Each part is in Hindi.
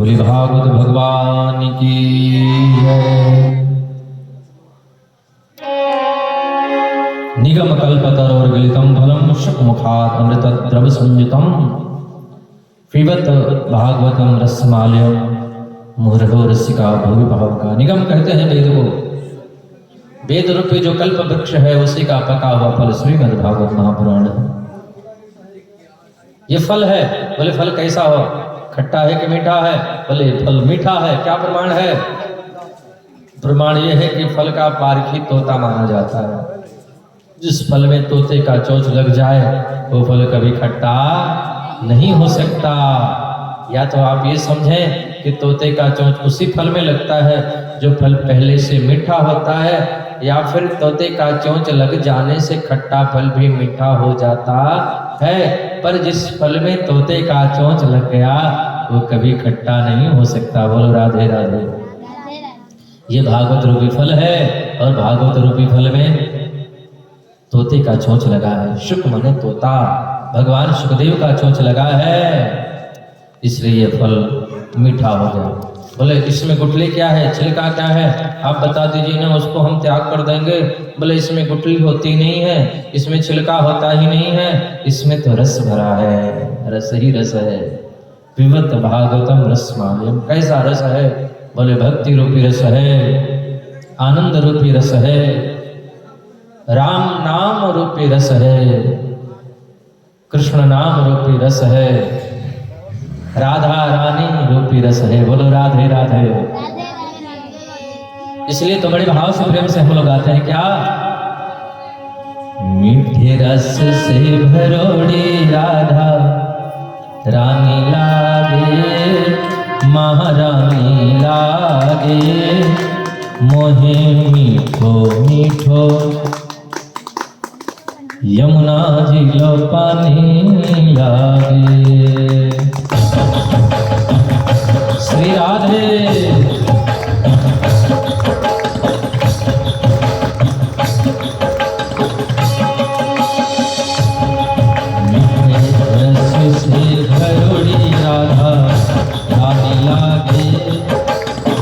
बोली भागवत भगवान की जय। निगम कल्पतरोर्गलितं फलं शुकमुखात् अमृतद्रव संयुतं पिबत भागवतं रसमालयं मुहुरहो रसिका भुवि भावुका। निगम कहते हैं वेद को, वेद रूपी जो कल्प वृक्ष है उसी का पका हुआ फल श्रीमद् भागवत महापुराण है। ये फल है, बोले फल कैसा हो, खट्टा है कि मीठा है? बोले फल मीठा है। क्या प्रमाण है? प्रमाण यह है कि फल का पारखी तोता माना जाता है। जिस फल में तोते का चोंच लग जाए वो फल कभी खट्टा नहीं हो सकता। या तो आप ये समझें कि तोते का चोंच उसी फल में लगता है जो फल पहले से मीठा होता है, या फिर तोते का चोंच लग जाने से खट्टा फल भी मीठा हो जाता है। पर जिस फल में तोते का चोंच लग गया वो कभी खट्टा नहीं हो सकता। बोलो राधे राधे। ये भागवत रूपी फल है और भागवत रूपी फल में तोते का चोंच लगा है। शुक माने तोता, भगवान सुखदेव का चोंच लगा है, इसलिए ये फल मीठा हो गया। बोले इसमें गुठली क्या है, छिलका क्या है, आप बता दीजिए ना, उसको हम त्याग कर देंगे। बोले इसमें गुठली होती नहीं है, इसमें छिलका होता ही नहीं है, इसमें तो रस भरा है, रस ही रस है। पिबत भागवतम रसमालयम। कैसा रस है? बोले भक्ति रूपी रस है, आनंद रूपी रस है, राम नाम रूपी रस है, कृष्ण नाम रूपी रस है, राधा रानी रूपी रस है। बोलो राधे राधे। इसलिए तो बड़े भाव से प्रेम से हम लोग गाते हैं क्या? मीठे रस से भरोड़ी राधा रानी लागे, महारानी लागे, मोहे मीठो मीठो यमुना जी लो पानी लागे। श्री राधे। रस से भरोड़ी राधा रानी लागे,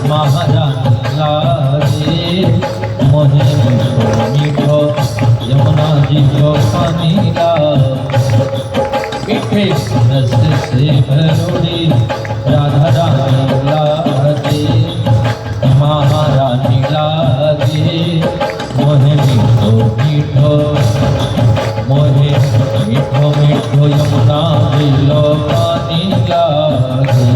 महारानी लागे, मोहे मीठो मीठो यमुना जी को पानी लागे। मीठे रस से भरोड़ी राधा रानी लागे, महारानी लागे, मोहे मीठो मीठो, मोहे मीठो मीठो यमुना जी लो पानी लागे।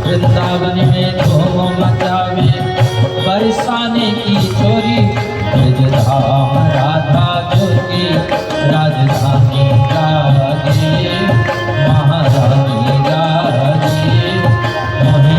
वृंदावन में धूम मचावे बरसाने की छोरी, ब्रजधाम राधा ज्योति राजधानी लागे, महारानी लागे, मोहे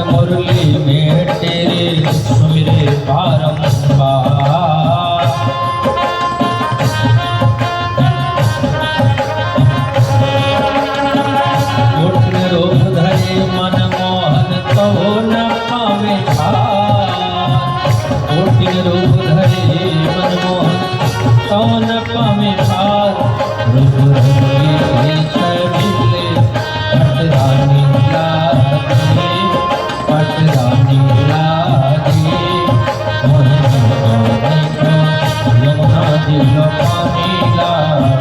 मुरली में तेरे सुमिरे बारंबार। कोटिन रूप धरे मन मोहन तो न पावे ठार। कोटिन रूप धरे मन मोहन तो न पावे ठार। रूप रंगी मिले पटरानी लागे, पटरानी लागे। यमुना जी लो पानी लागे।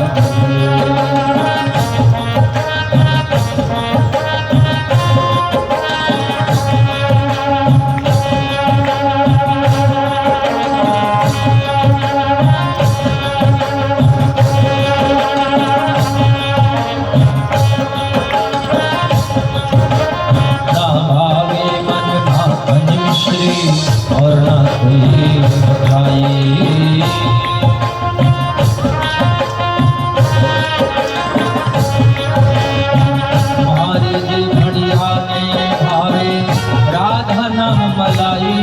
और ना कोई भाई। हमारी जी बढ़िया ने भावे राधा नाम मलाई।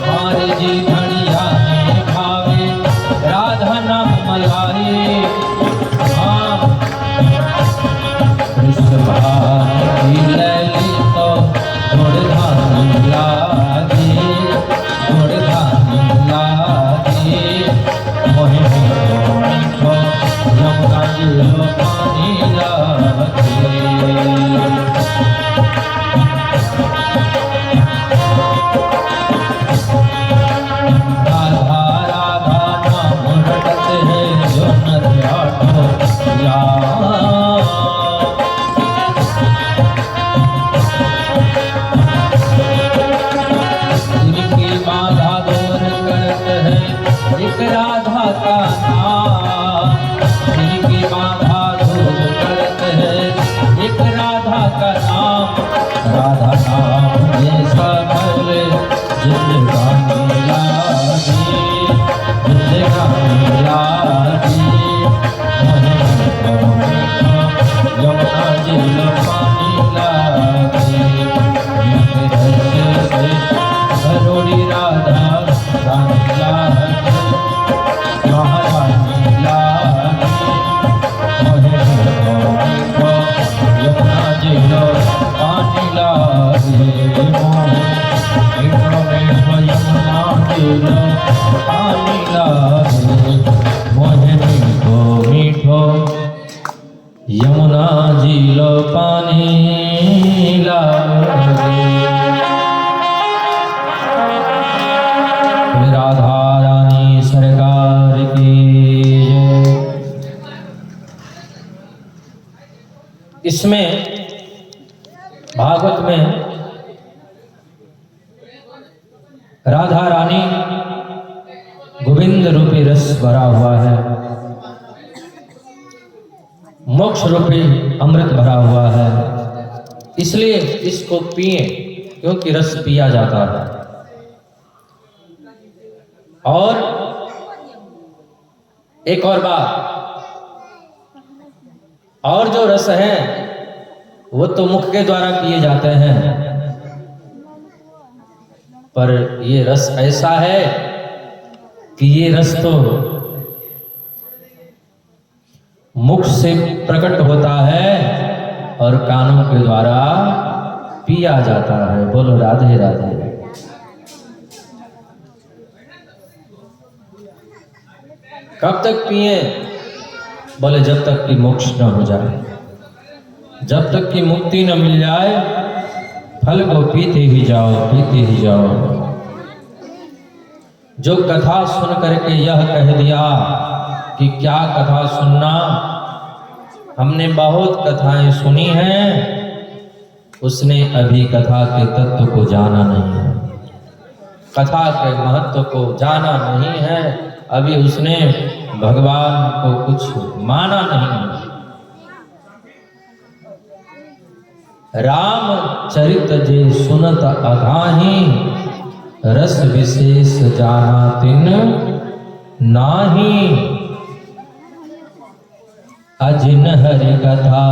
हमारी जी बढ़िया ने भावे राधा नाम मलाई। हाँ कृष्ण भारती लैली तो थोड़े धानी लागे, थोड़े धानी लागे। मोहे मीठो यमुना जी लो पानी लागे। राधा राधा नाम रटत है जो नर आठो या। एक राधा का नाम, जिनकी बाधा दूर करत है एक राधा का नाम। राधा नाम ये सबल जिंदगानी लागी, जिंदगानी लागी। यमुना जी लो पानी लागी। भरोड़ी राधा रानी लागी, महारानी लागी। यमुना जी लो पानी लागी। मीठो मीठो यमुना जी लो पानी लागी। मोहे मीठो मीठो यमुना जी लो पानी लागी। राधा रानी सरकार की जय। इसमें भागवत में राधा रानी गोविंद रूपी रस भरा हुआ है, मोक्ष रूपी अमृत भरा हुआ है। इसलिए इसको पिए, क्योंकि रस पिया जाता है। और एक और बात, और जो रस है वो तो मुख के द्वारा पिए जाते हैं, पर ये रस ऐसा है कि ये रस तो मुख से प्रकट होता है और कानों के द्वारा पिया जाता है। बोलो राधे राधे। कब तक पिए? बोले जब तक कि मोक्ष न हो जाए, जब तक कि मुक्ति न मिल जाए, फल को पीते ही जाओ, पीते ही जाओ। जो कथा सुन करके यह कह दिया कि क्या कथा सुनना, हमने बहुत कथाएं सुनी हैं, उसने अभी कथा के तत्व को जाना नहीं है, कथा के महत्व को जाना नहीं है, अभी उसने भगवान को कुछ माना नहीं है। राम चरित जे सुनत अगाही, रस विशेष जाना तिन नाही। अजिन हरि कथा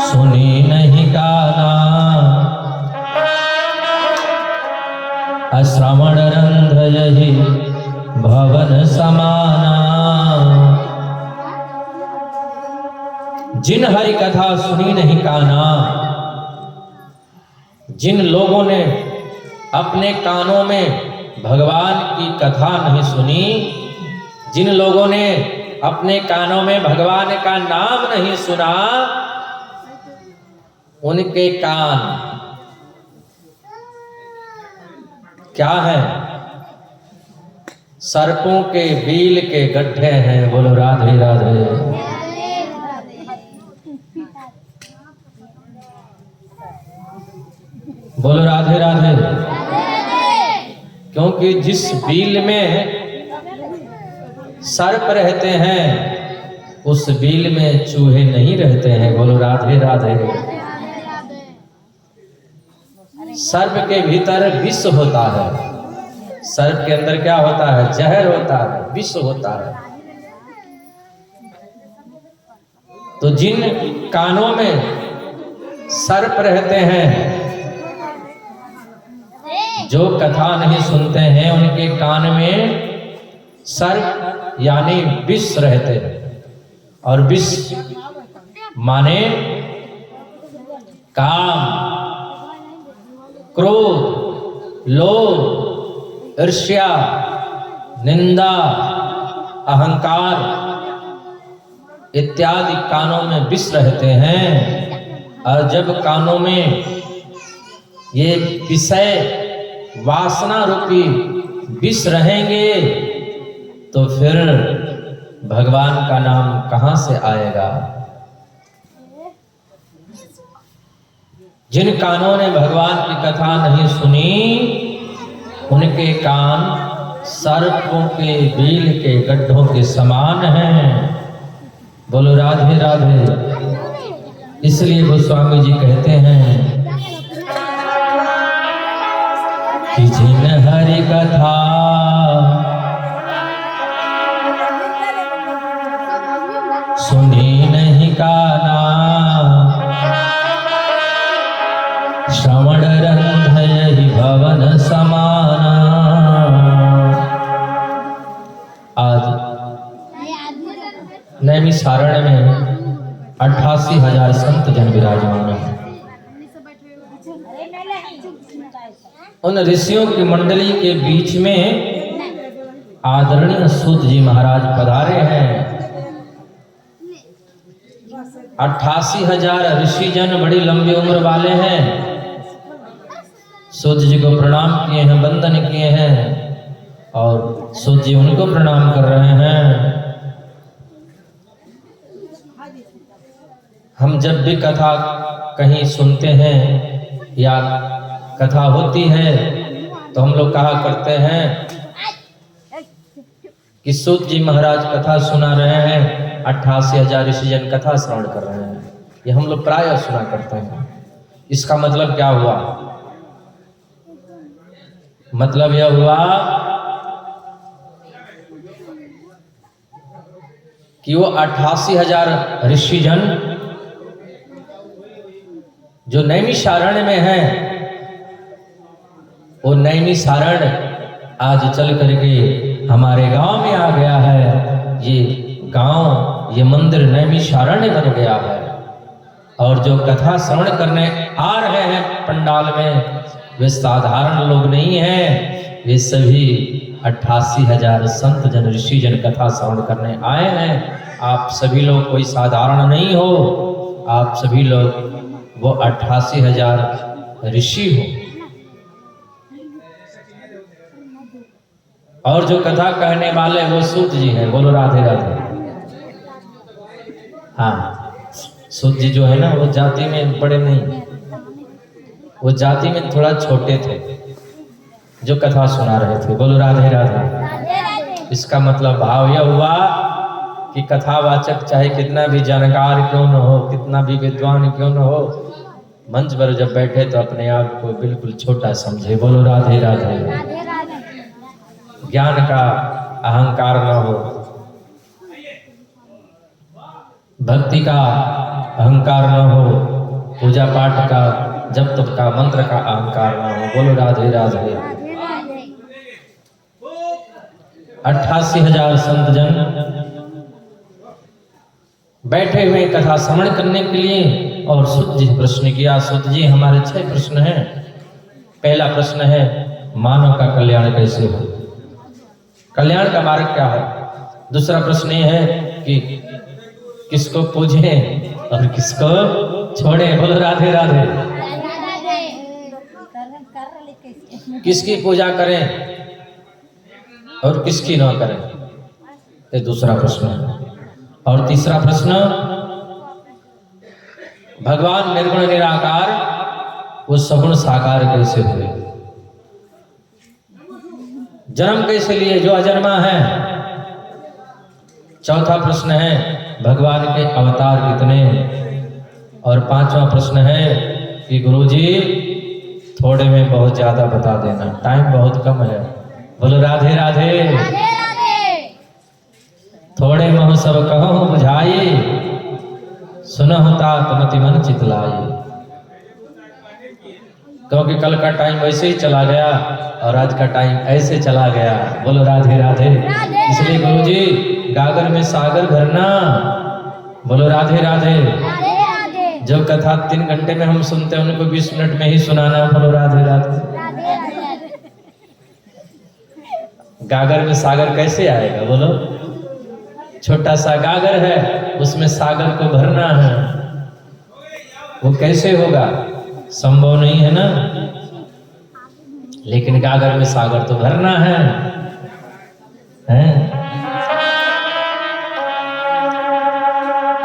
सुनी नहीं काना, अश्रवण रंध्र यही भवन समाना। जिन हरि कथा सुनी नहीं काना, जिन लोगों ने अपने कानों में भगवान की कथा नहीं सुनी, जिन लोगों ने अपने कानों में भगवान का नाम नहीं सुना, उनके कान क्या है? सर्पों के बील के गड्ढे हैं। बोलो राधे राधे। बोलो राधे राधे। क्योंकि जिस बील में सर्प रहते हैं, उस बील में चूहे नहीं रहते हैं। बोलो राधे राधे। सर्प के भीतर विष होता है। सर्प के अंदर क्या होता है? जहर होता है, विष होता है। तो जिन कानों में सर्प रहते हैं, जो कथा नहीं सुनते हैं, उनके कान में सर्प यानी विष रहते हैं। और विष माने काम, क्रोध, लोभ, ईर्ष्या, निंदा, अहंकार इत्यादि कानों में विष रहते हैं। और जब कानों में ये विषय वासना रूपी विष रहेंगे, तो फिर भगवान का नाम कहां से आएगा? जिन कानों ने भगवान की कथा नहीं सुनी, उनके कान सर्पों के बील के गड्ढों के समान हैं। बोलो राधे राधे। इसलिए गोस्वामी जी कहते हैं कि जिन हरि कथा सुनी नहीं काना, श्रवण रंध्र यही भवन समाना। आज नैमिषारण्य में 88,000 संत जन विराजमान हैं। उन ऋषियों की मंडली के बीच में आदरणीय सूत जी महाराज पधारे हैं। 88,000 ऋषि जन बड़ी लंबी उम्र वाले हैं। सूत जी को प्रणाम किए हैं, वंदन किए हैं, और सूत जी उनको प्रणाम कर रहे हैं। हम जब भी कथा कहीं सुनते हैं या कथा होती है, तो हम लोग कहा करते हैं कि सूत जी महाराज कथा सुना रहे हैं, 88,000 ऋषिजन कथा श्रवण कर रहे हैं। ये हम लोग प्रायः सुना करते हैं। इसका मतलब क्या हुआ? मतलब यह हुआ कि वो 88,000 ऋषिजन जो नैमिषारण्य में है, वो नैमिषारण्य आज चल करके हमारे गांव में आ गया है। ये गांव, ये मंदिर नैमिषारण्य बन गया है। और जो कथा श्रवण करने आ रहे हैं पंडाल में, वे साधारण लोग नहीं हैं। वे सभी 88,000 संत जन ऋषि जन कथा श्रवण करने आए हैं। आप सभी लोग कोई साधारण नहीं हो। आप सभी लोग वो 88,000 ऋषि हो। और जो कथा कहने वाले वो सूत जी हैं। बोलो राधे राधे। हाँ, सूत जी जो है ना, वो जाति में बड़े नहीं, वो जाति में थोड़ा छोटे थे, जो कथा सुना रहे थे। बोलो राधे राधे। इसका मतलब भाव यह हुआ कि कथावाचक चाहे कितना भी जानकार क्यों न हो, कितना भी विद्वान क्यों न हो, मंच पर जब बैठे तो अपने आप को बिल्कुल छोटा समझे। बोलो राधे राधे। ज्ञान का अहंकार न हो, भक्ति का अहंकार न हो, पूजा पाठ का जब तब का मंत्र का अहंकार न हो। बोलो राधे राधे। 88,000 संत जन बैठे हुए कथा श्रवण करने के लिए। और सुत जी प्रश्न किया। सुत जी, हमारे 6 प्रश्न हैं। पहला प्रश्न है, मानव का कल्याण कैसे हो, कल्याण का मार्ग क्या है। दूसरा प्रश्न ये है कि किसको पूजें और किसको छोड़ें। बोलो राधे राधे। किसकी पूजा करें और किसकी न करें, ये दूसरा प्रश्न है। और तीसरा प्रश्न, भगवान निर्गुण निराकार वो सगुण साकार कैसे हुए, जन्म कैसे लिए जो अजन्मा है। चौथा प्रश्न है, भगवान के अवतार कितने। और पांचवा प्रश्न है कि गुरुजी थोड़े में बहुत ज्यादा बता देना, टाइम बहुत कम है। बोलो राधे राधे। थोड़े महु सब कहो बुझाई, सुनहु तात मति मन चितलाई। क्योंकि कल का टाइम वैसे ही चला गया और आज का टाइम ऐसे चला गया। बोलो राधे राधे। इसलिए गुरुजी गागर में सागर भरना। बोलो राधे राधे। जो कथा 3 घंटे में हम सुनते हैं उनको 20 मिनट में ही सुनाना। बोलो राधे राधे। गागर में सागर कैसे आएगा बोलो। छोटा सा गागर है, उसमें सागर को भरना है, वो कैसे होगा, संभव नहीं है ना। लेकिन गागर में सागर तो भरना है, हैं?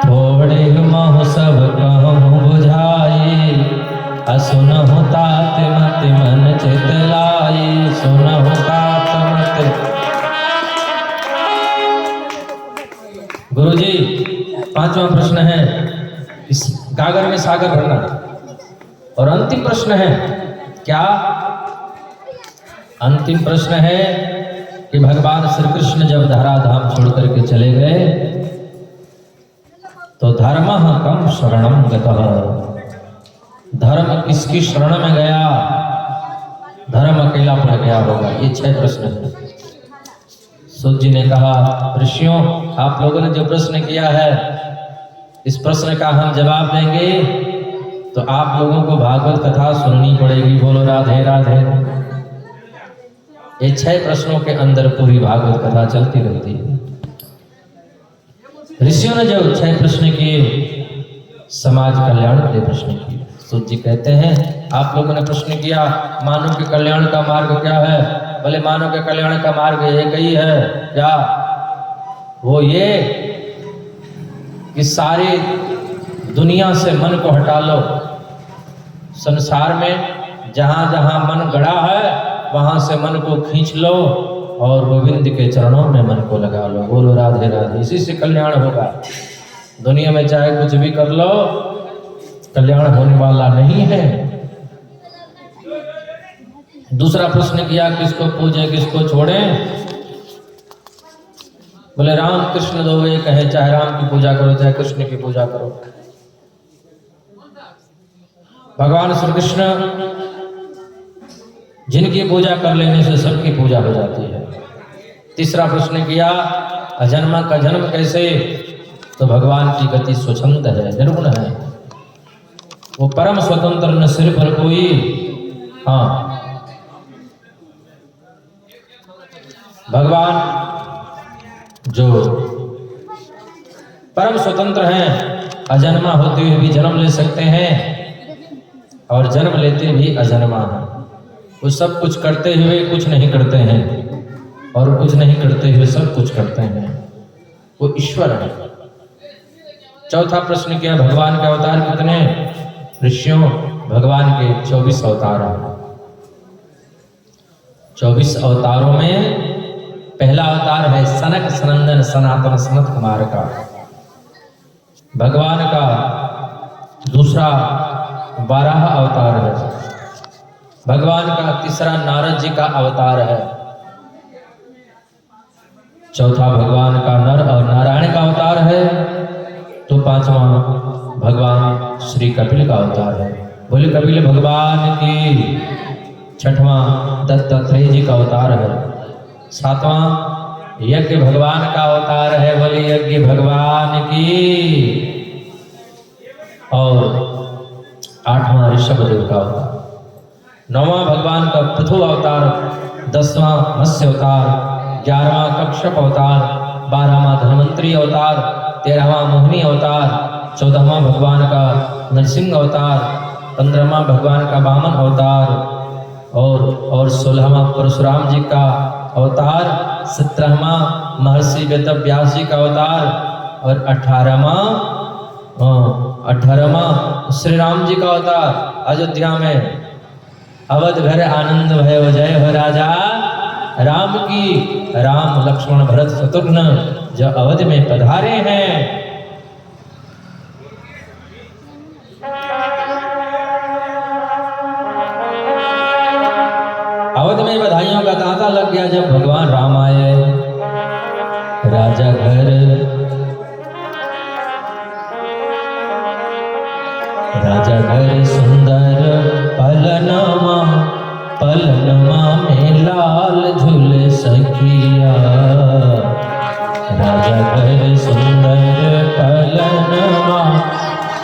थोड़े महु सब कहूँ बुझाई, असुनहु तात मति मन चितलाई। सुनहु तात मति। गुरुजी, पांचवा प्रश्न है इस गागर में सागर भरना। और अंतिम प्रश्न है क्या, अंतिम प्रश्न है कि भगवान श्री कृष्ण जब धराधाम छोड़ करके चले गए तो धर्मः कम शरणं गतः। धर्म किसकी शरण में गया, धर्म अकेला पड़ गया होगा। ये 6 प्रश्न है। सूत जी ने कहा, ऋषियों आप लोगों ने जो प्रश्न किया है इस प्रश्न का हम जवाब देंगे तो आप लोगों को भागवत कथा सुननी पड़ेगी। बोलो राधे राधे। ये 6 प्रश्नों के अंदर पूरी भागवत कथा चलती रहती है। ऋषियों ने जो 6 प्रश्न किए समाज कल्याण के लिए प्रश्न किए। सूत जी कहते हैं आप लोगों ने प्रश्न किया मानव के कल्याण का मार्ग क्या है। बोले मानव के कल्याण का मार्ग एक ही है। क्या वो ये कि सारी दुनिया से मन को हटा लो। संसार में जहां जहां मन गड़ा है वहां से मन को खींच लो और गोविंद के चरणों में मन को लगा लो। बोलो राधे राधे। इसी से कल्याण होगा। दुनिया में चाहे कुछ भी कर लो कल्याण होने वाला नहीं है। दूसरा प्रश्न किया किसको पूजे किसको छोड़े। बोले राम कृष्ण दो एक है, चाहे राम की पूजा करो चाहे कृष्ण की पूजा करो। भगवान श्री कृष्ण जिनकी पूजा कर लेने से सबकी पूजा हो जाती है। तीसरा प्रश्न किया अजन्मा का जन्म कैसे। तो भगवान की गति स्वच्छंद है, निर्गुण है, वो परम स्वतंत्र, न सिर पर कोई। हाँ, भगवान जो परम स्वतंत्र हैं, अजन्मा होते हुए भी जन्म ले सकते हैं और जन्म लेते भी अजन्मा हैं। वो सब कुछ करते हुए कुछ नहीं करते हैं और कुछ नहीं करते हुए सब कुछ करते हैं। वो ईश्वर है। चौथा प्रश्न किया भगवान के अवतार कितने। ऋषियों भगवान के 24 अवतार हैं। 24 अवतारों में पहला अवतार है सनक सनंदन सनातन सनत कुमार का। भगवान का दूसरा 12 अवतार है। भगवान का तीसरा नारद जी का अवतार है। चौथा भगवान का नर और नारायण का अवतार है। तो 5वां भगवान श्री कपिल का अवतार है। बोले कपिल भगवान की। छठवां दत्तात्रेय जी का अवतार है। सातवां यज्ञ भगवान का अवतार है। बोले यज्ञ भगवान की। और आठवां ऋषभदेव का अवतार। नौवां भगवान का पृथु अवतार। 10वां मत्स्य अवतार। 11वां कश्यप अवतार। 12वां धन्वंतरी अवतार। 13वां मोहिनी अवतार। 14वां भगवान का नरसिंह अवतार। 15वां भगवान का वामन अवतार और 16वां परशुराम जी का अवतार। 17वां महर्षि वेदव्यास जी का अवतार और 18वां श्री राम जी का अवतार। अयोध्या में अवध घर आनंद भयो जय हो राजा राम की। राम लक्ष्मण भरत शत्रुघ्न जो अवध में पधारे हैं। अवध में बधाइयों का तांता लग गया जब भगवान राम आए। राजा घर सुंदर पलनमा में लाल झूले सखिया। राजा घर सुंदर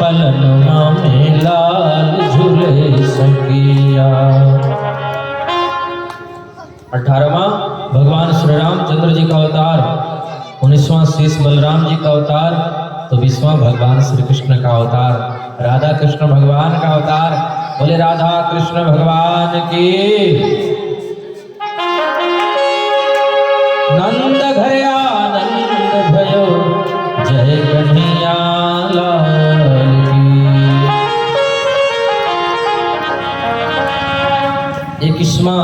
पलनमा में लाल झूले सखिया। 18वां भगवान श्री रामचंद्र जी का अवतार। 19वां शीश बलराम जी का अवतार। तो 20वां भगवान श्री कृष्ण का अवतार। राधा कृष्ण भगवान का अवतार। बोले राधा कृष्ण भगवान की। नंद घर आनंद भयो जय कन्हैया लाल की। 21वां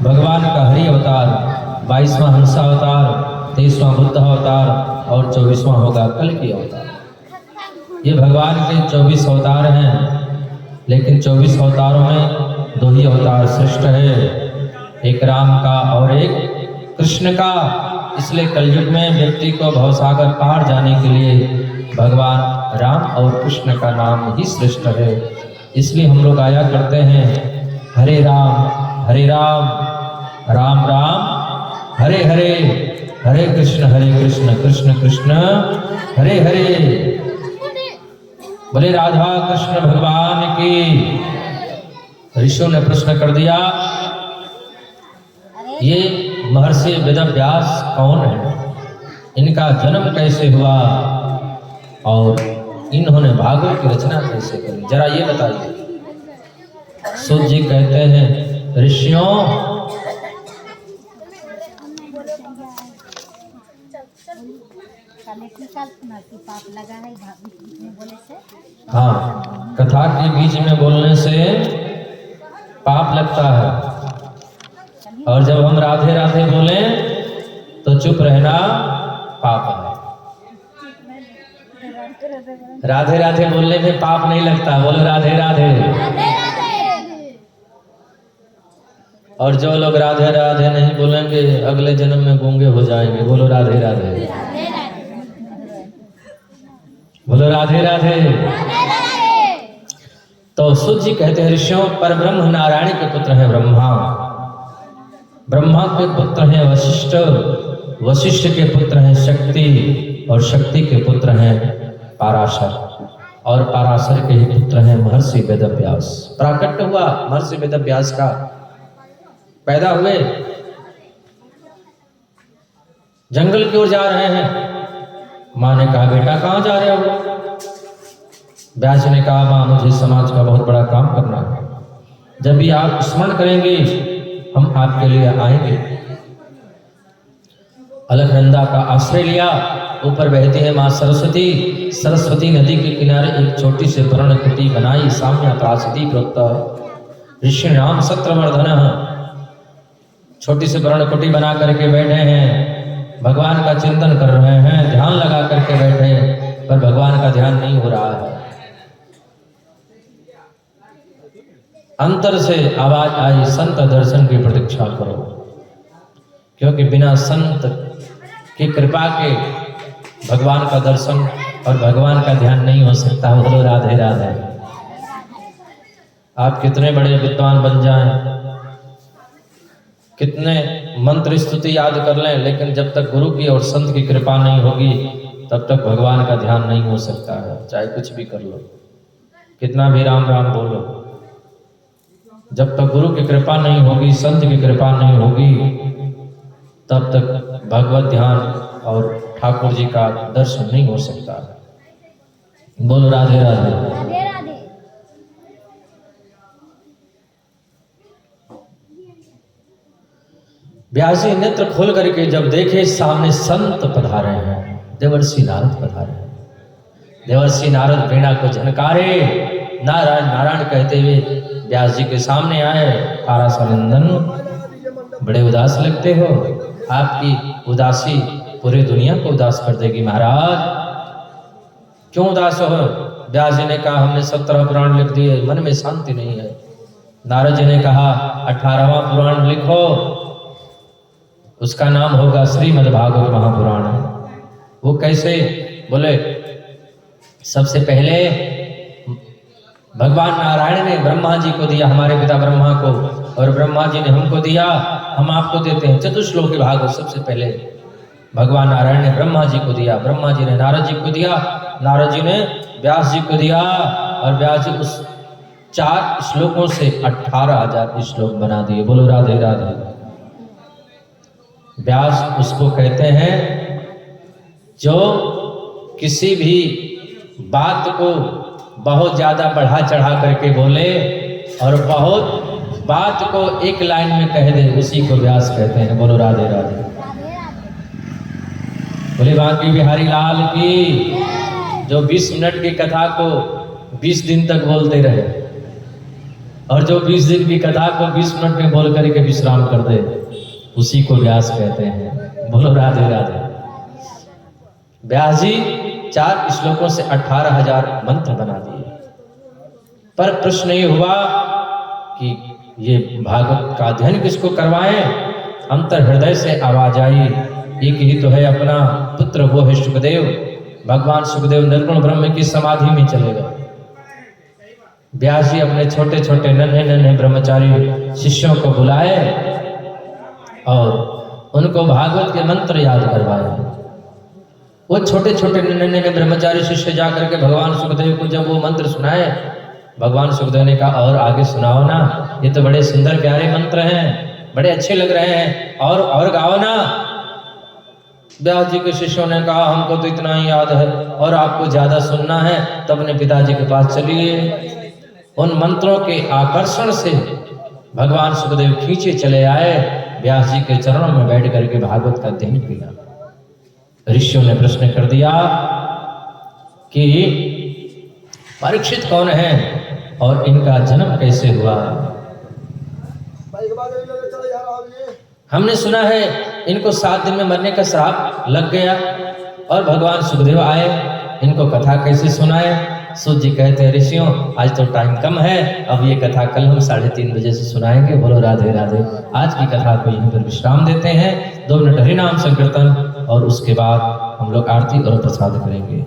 भगवान का हरि अवतार। 22वां हंसा अवतार। 23वां बुद्ध अवतार और 24वां होगा कल की अवतार। ये भगवान के 24 अवतार हैं, लेकिन 24 अवतारों में 2 ही अवतार श्रेष्ठ है, एक राम का और एक कृष्ण का। इसलिए कलयुग में व्यक्ति को भवसागर पार जाने के लिए भगवान राम और कृष्ण का नाम ही श्रेष्ठ है। इसलिए हम लोग आया करते हैं हरे राम राम राम हरे हरे, हरे कृष्ण कृष्ण कृष्ण हरे हरे। बोले राधा कृष्ण भगवान की। ऋषियों ने प्रश्न कर दिया, ये महर्षि वेदव्यास कौन है, इनका जन्म कैसे हुआ और इन्होंने भागवत की रचना कैसे करी, जरा ये बताइए। सूत जी कहते हैं, ऋषियों हाँ, कथा के बीच में बोलने से पाप लगता है, और जब हम राधे राधे बोले तो चुप रहना पाप है। राधे राधे बोलने में पाप नहीं लगता, बोलो राधे राधे। और जो लोग राधे राधे नहीं बोलेंगे अगले जन्म में गूंगे हो जाएंगे, बोलो राधे राधे, बोलो राधे राधे। तो सूत जी कहते हैं, ऋषियों पर ब्रह्म नारायण के पुत्र हैं ब्रह्मा, ब्रह्मा के पुत्र हैं वशिष्ठ, वशिष्ठ के पुत्र हैं शक्ति, और शक्ति के पुत्र हैं पराशर, और पराशर के ही पुत्र हैं महर्षि वेदव्यास। प्राकट्य हुआ महर्षि वेदव्यास का, पैदा हुए, जंगल की ओर जा रहे हैं। माँ ने कहा, बेटा कहाँ जा रहे हो? व्यास ने कहा, माँ मुझे समाज का बहुत बड़ा काम करना है, जब भी आप स्मरण करेंगे हम आपके लिए आएंगे। अलकनंदा का आश्रय लिया, ऊपर बहती है माँ सरस्वती। सरस्वती नदी के किनारे एक छोटी सी वर्ण कुटी बनाई, साम्य प्रासदी प्रोक्त ऋषि राम सत्रवर्धन। छोटी सी वर्ण कुटी बना करके बैठे हैं, भगवान का चिंतन कर रहे हैं, ध्यान लगा करके बैठे, पर भगवान का ध्यान नहीं हो रहा है। अंतर से आवाज आई, संत दर्शन की प्रतीक्षा करो, क्योंकि बिना संत की कृपा के भगवान का दर्शन और भगवान का ध्यान नहीं हो सकता। बोलो राधे राधे। आप कितने बड़े विद्वान बन जाएं, कितने मंत्र स्तुति याद कर लें, लेकिन जब तक गुरु की और संत की कृपा नहीं होगी तब तक भगवान का ध्यान नहीं हो सकता है। चाहे कुछ भी कर लो, कितना भी राम राम बोलो, जब तक गुरु की कृपा नहीं होगी, संत की कृपा नहीं होगी, तब तक भगवत ध्यान और ठाकुर जी का दर्शन नहीं हो सकता। बोलो राधे राधे। राधे राधे। व्यास जी नेत्र खोल करके जब देखे सामने संत पधारे हैं, देवर्षि नारद पधारे हैं। देवर्षि नारद वीणा को झनकारे नारायण नारायण कहते हुए व्यास जी के सामने आए। पारासनंदन, बड़े उदास लगते हो, आपकी उदासी पूरी दुनिया को उदास कर देगी महाराज। क्यों उदास हो? व्यास जी ने कहा हमने 17 पुराण लिख दिए, मन में शांति नहीं है। नारद जी ने कहा 18वां पुराण लिखो, उसका नाम होगा श्रीमद् भागवत महापुराण। वो कैसे? बोले सबसे पहले भगवान नारायण ने ब्रह्मा जी को दिया, हमारे पिता ब्रह्मा को, और ब्रह्मा जी ने हमको दिया, हम आपको देते हैं। चतुश्लोकी भागवत सबसे पहले भगवान नारायण ने ब्रह्मा जी को दिया, ब्रह्मा जी ने नारद जी को दिया, नारद जी ने व्यास जी को दिया, और व्यास जी उस 4 श्लोकों से 18,000 श्लोक बना दिए। बोलो राधे राधे। व्यास उसको कहते हैं जो किसी भी बात को बहुत ज्यादा बढ़ा चढ़ा करके बोले और बहुत बात को एक लाइन में कह दे, उसी को व्यास कहते हैं। बोलो राधे राधे। बोले बांके बिहारी लाल की। जो 20 मिनट की कथा को 20 दिन तक बोलते रहे, और जो 20 दिन की कथा को 20 मिनट में बोल करके विश्राम कर दे, उसी को व्यास कहते हैं। बोलो राधे राधे। व्यास जी 4 श्लोकों से 18,000 मंत्र बना दिए। पर प्रश्न ये हुआ कि ये भागवत का अध्ययन किसको करवाएं? अंतर हृदय से आवाज आई, एक ही तो है अपना पुत्र, वो है सुखदेव। भगवान सुखदेव निर्गुण ब्रह्म की समाधि में चले गए। व्यास जी अपने छोटे छोटे नन्हे नन्हे ब्रह्मचारी शिष्यों को बुलाए और उनको भागवत के मंत्र याद करवाए। वो छोटे छोटे नन्हे नन्हे ब्रह्मचारी शिष्य जाकर के भगवान सुखदेव को जब वो मंत्र सुनाए, भगवान सुखदेव ने कहा और आगे सुनाओ ना, ये तो बड़े सुंदर प्यारे मंत्र हैं, बड़े अच्छे लग रहे हैं, और गाओ ना। व्यास जी के शिष्यों ने कहा हमको तो इतना ही याद है, और आपको ज्यादा सुनना है तो अपने पिताजी के पास चलिए। उन मंत्रों के आकर्षण से भगवान सुखदेव खींचे चले आए, व्यास जी के चरणों में बैठ करके भागवत का अध्ययन किया। ऋषियों ने प्रश्न कर दिया कि परीक्षित कौन है और इनका जन्म कैसे हुआ? हमने सुना है इनको 7 दिन में मरने का श्राप लग गया, और भगवान सुखदेव आए, इनको कथा कैसे सुनाए? सूत जी कहते हैं ऋषियों आज तो टाइम कम है, अब ये कथा कल हम 3:30 बजे से सुनाएंगे। बोलो राधे राधे। आज की कथा को यहीं पर विश्राम देते हैं। 2 मिनट हरि नाम संकीर्तन, और उसके बाद हम लोग आरती और प्रसाद करेंगे।